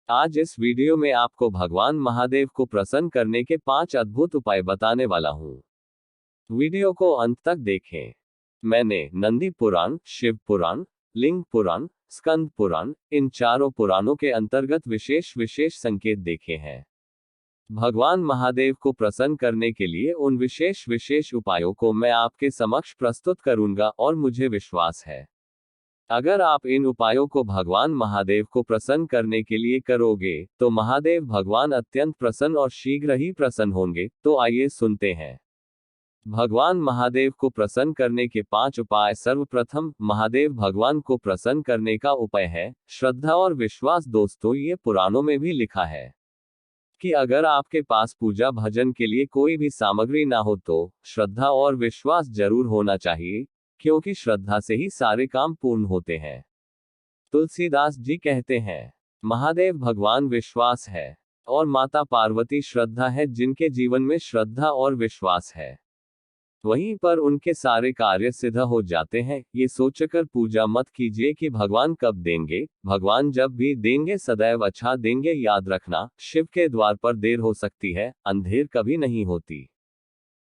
आज इस वीडियो में आपको भगवान महादेव को प्रसन्न करने के 5 अद्भुत उपाय बताने वाला हूँ। वीडियो को अंत तक देखें। मैंने नंदी पुराण, शिव पुराण, लिंग पुराण, स्कंद पुराण, इन चारों पुराणों के अंतर्गत विशेष विशेष संकेत देखे हैं। भगवान महादेव को प्रसन्न करने के लिए उन विशेष विशेष उपायों को मैं आपके समक्ष प्रस्तुत करूंगा और मुझे विश्वास है, अगर आप इन उपायों को भगवान महादेव को प्रसन्न करने के लिए करोगे तो महादेव भगवान अत्यंत प्रसन्न और शीघ्र ही प्रसन्न होंगे। तो आइए सुनते हैं। भगवान महादेव को प्रसन्न करने के 5 उपाय। सर्वप्रथम, महादेव भगवान को प्रसन्न करने का उपाय है श्रद्धा और विश्वास। दोस्तों, ये पुराणों में भी लिखा है कि अगर आपके पास पूजा भजन के लिए कोई भी सामग्री ना हो तो श्रद्धा और विश्वास जरूर होना चाहिए, क्योंकि श्रद्धा से ही सारे काम पूर्ण होते हैं। तुलसीदास जी कहते हैं, महादेव भगवान विश्वास है और माता पार्वती श्रद्धा है। जिनके जीवन में श्रद्धा और विश्वास है, वहीं पर उनके सारे कार्य सिद्ध हो जाते हैं। ये सोचकर पूजा मत कीजिए कि भगवान कब देंगे। भगवान जब भी देंगे सदैव अच्छा देंगे। याद रखना, शिव के द्वार पर देर हो सकती है, अंधेर कभी नहीं होती।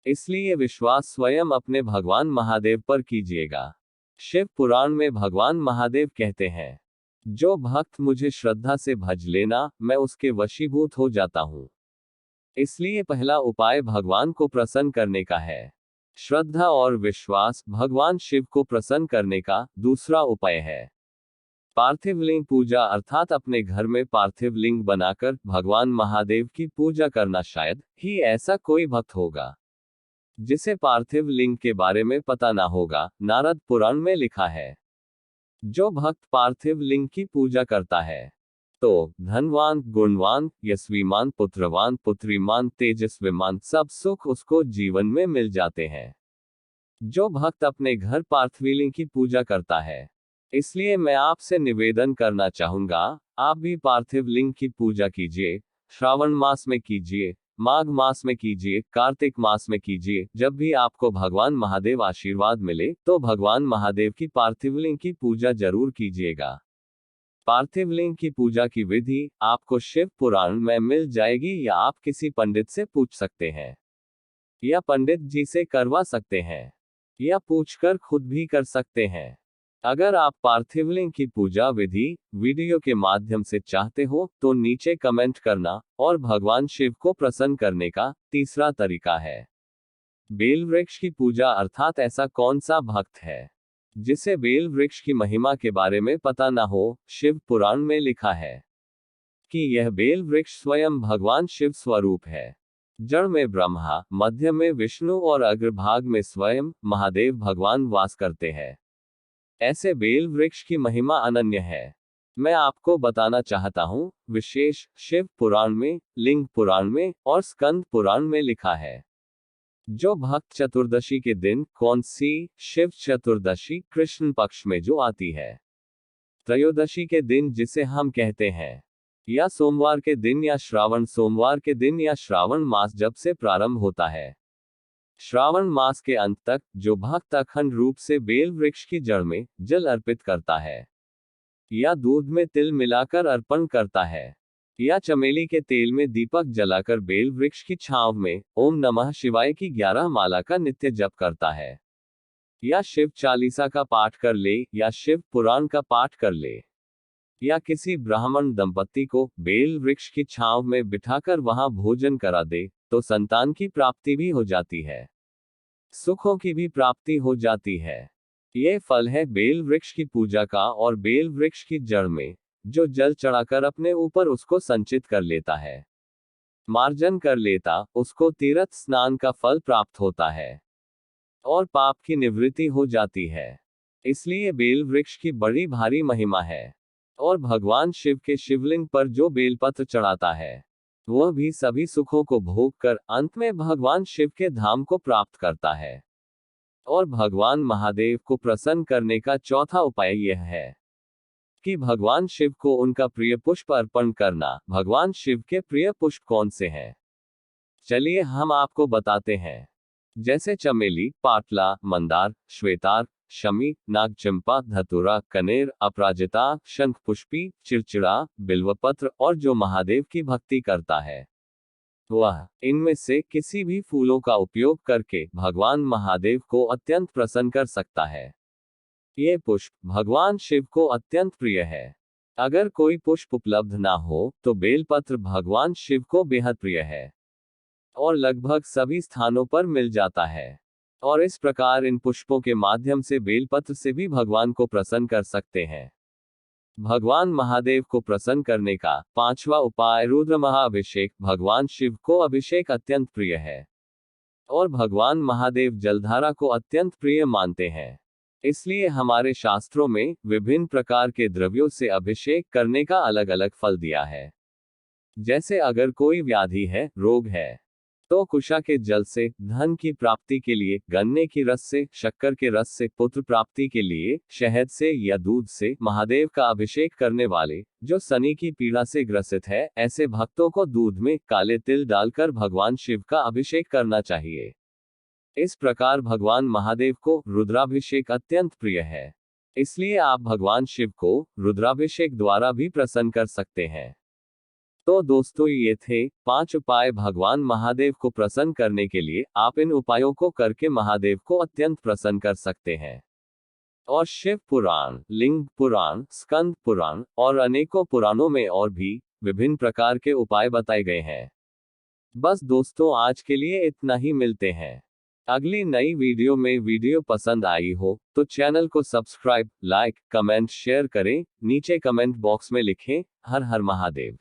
इसलिए विश्वास स्वयं अपने भगवान महादेव पर कीजिएगा। शिव पुराण में भगवान महादेव कहते हैं, जो भक्त मुझे श्रद्धा से भज लेना, मैं उसके वशीभूत हो जाता हूँ। इसलिए पहला उपाय भगवान को प्रसन्न करने का है, श्रद्धा और विश्वास। भगवान शिव को प्रसन्न करने का दूसरा उपाय है पार्थिव लिंग पूजा, अर्थात अपने घर में पार्थिव लिंग बनाकर भगवान महादेव की पूजा करना। शायद ही ऐसा कोई भक्त होगा जिसे पार्थिव लिंग के बारे में पता ना होगा। नारद पुराण में लिखा है, जो भक्त पार्थिव लिंग की पूजा करता है तो धनवान, गुणवान, यशस्वीमान, पुत्रवान, पुत्रीमान, तेजस्वीमान, सब सुख उसको जीवन में मिल जाते हैं। जो भक्त अपने घर पार्थिव लिंग की पूजा करता है, इसलिए मैं आपसे निवेदन करना चाहूंगा, आप भी पार्थिव लिंग की पूजा कीजिए। श्रावण मास में कीजिए, माघ मास में कीजिए, कार्तिक मास में कीजिए। जब भी आपको भगवान महादेव आशीर्वाद मिले तो भगवान महादेव की पार्थिव लिंग की पूजा जरूर कीजिएगा। पार्थिव लिंग की पूजा की विधि आपको शिव पुराण में मिल जाएगी, या आप किसी पंडित से पूछ सकते हैं, या पंडित जी से करवा सकते हैं, या पूछकर खुद भी कर सकते हैं। अगर आप पार्थिव लिंग की पूजा विधि वीडियो के माध्यम से चाहते हो तो नीचे कमेंट करना। और भगवान शिव को प्रसन्न करने का तीसरा तरीका है बेल वृक्ष की पूजा, अर्थात ऐसा कौन सा भक्त है जिसे बेल वृक्ष की महिमा के बारे में पता ना हो। शिव पुराण में लिखा है कि यह बेल वृक्ष स्वयं भगवान शिव स्वरूप है। जड़ में ब्रह्मा, मध्य में विष्णु और अग्रभाग में स्वयं महादेव भगवान वास करते हैं। ऐसे बेल वृक्ष की महिमा अनन्य है। मैं आपको बताना चाहता हूँ, विशेष शिव पुराण में, लिंग पुराण में और स्कंद पुराण में लिखा है, जो भक्त चतुर्दशी के दिन, कौन सी? शिव चतुर्दशी कृष्ण पक्ष में जो आती है, त्रयोदशी के दिन जिसे हम कहते हैं, या सोमवार के दिन, या श्रावण सोमवार के दिन, या श्रावण मास जब से प्रारंभ होता है, श्रावण मास के अंत तक, जो भक्त अखंड रूप से बेल वृक्ष की जड़ में जल अर्पित करता है, या दूध में तिल मिलाकर अर्पण करता है, या चमेली के तेल में दीपक जलाकर बेल वृक्ष की छांव में ओम नमः शिवाय की 11 माला का नित्य जप करता है, या शिव चालीसा का पाठ कर ले, या शिव पुराण का पाठ कर ले, या किसी ब्राह्मण दंपति को बेल वृक्ष की छांव में बिठाकर वहां भोजन करा दे, तो संतान की प्राप्ति भी हो जाती है, सुखों की भी प्राप्ति हो जाती है। यह फल है बेल वृक्ष की पूजा का। और बेल वृक्ष की जड़ में जो जल चढ़ाकर अपने ऊपर उसको संचित कर लेता है, मार्जन कर लेता, उसको तीर्थ स्नान का फल प्राप्त होता है और पाप की निवृत्ति हो जाती है। इसलिए बेल वृक्ष की बड़ी भारी महिमा है। और भगवान शिव के शिवलिंग पर जो बेलपत्र चढ़ाता है, वह भी सभी सुखों को भोग कर अंत में भगवान शिव के धाम को प्राप्त करता है। और भगवान महादेव को प्रसन्न करने का चौथा उपाय यह है कि भगवान शिव को उनका प्रिय पुष्प अर्पण करना। भगवान शिव के प्रिय पुष्प कौन से हैं? चलिए हम आपको बताते हैं। जैसे चमेली, पाटला, मंदार, श्वेतार, शमी, नागचंपा, धतूरा, कनेर, अपराजिता, शंखपुष्पी, चिड़चिड़ा, बिल्वपत्र और जो महादेव की भक्ति करता है वह इनमें से किसी भी फूलों का उपयोग करके भगवान महादेव को अत्यंत प्रसन्न कर सकता है। ये पुष्प भगवान शिव को अत्यंत प्रिय है। अगर कोई पुष्प उपलब्ध ना हो तो बेलपत्र भगवान शिव को बेहद प्रिय है और लगभग सभी स्थानों पर मिल जाता है। और इस प्रकार इन पुष्पों के माध्यम से बेलपत्र से भी भगवान को प्रसन्न कर सकते हैं। भगवान महादेव को प्रसन्न करने का पांचवा उपाय रुद्र महाअभिषेक। भगवान शिव को अभिषेक अत्यंत प्रिय है और भगवान महादेव जलधारा को अत्यंत प्रिय मानते हैं। इसलिए हमारे शास्त्रों में विभिन्न प्रकार के द्रव्यों से अभिषेक करने का अलग अलग फल दिया है। जैसे अगर कोई व्याधि है, रोग है, तो कुशा के जल से धन की प्राप्ति के लिए, गन्ने की रस से, शक्कर के रस से पुत्र प्राप्ति के लिए, शहद से या दूध से महादेव का अभिषेक करने वाले जो शनि की पीड़ा से ग्रसित है, ऐसे भक्तों को दूध में काले तिल डालकर भगवान शिव का अभिषेक करना चाहिए। इस प्रकार भगवान महादेव को रुद्राभिषेक अत्यंत प्रिय है। इसलिए आप भगवान शिव को रुद्राभिषेक द्वारा भी प्रसन्न कर सकते हैं। तो दोस्तों, ये थे 5 उपाय भगवान महादेव को प्रसन्न करने के लिए। आप इन उपायों को करके महादेव को अत्यंत प्रसन्न कर सकते हैं। और शिव पुराण, लिंग पुराण, स्कंद पुराण और अनेकों पुराणों में और भी विभिन्न प्रकार के उपाय बताए गए हैं। बस दोस्तों, आज के लिए इतना ही। मिलते हैं अगली नई वीडियो में। वीडियो पसंद आई हो तो चैनल को सब्सक्राइब, लाइक, कमेंट, शेयर करें। नीचे कमेंट बॉक्स में लिखें हर हर महादेव।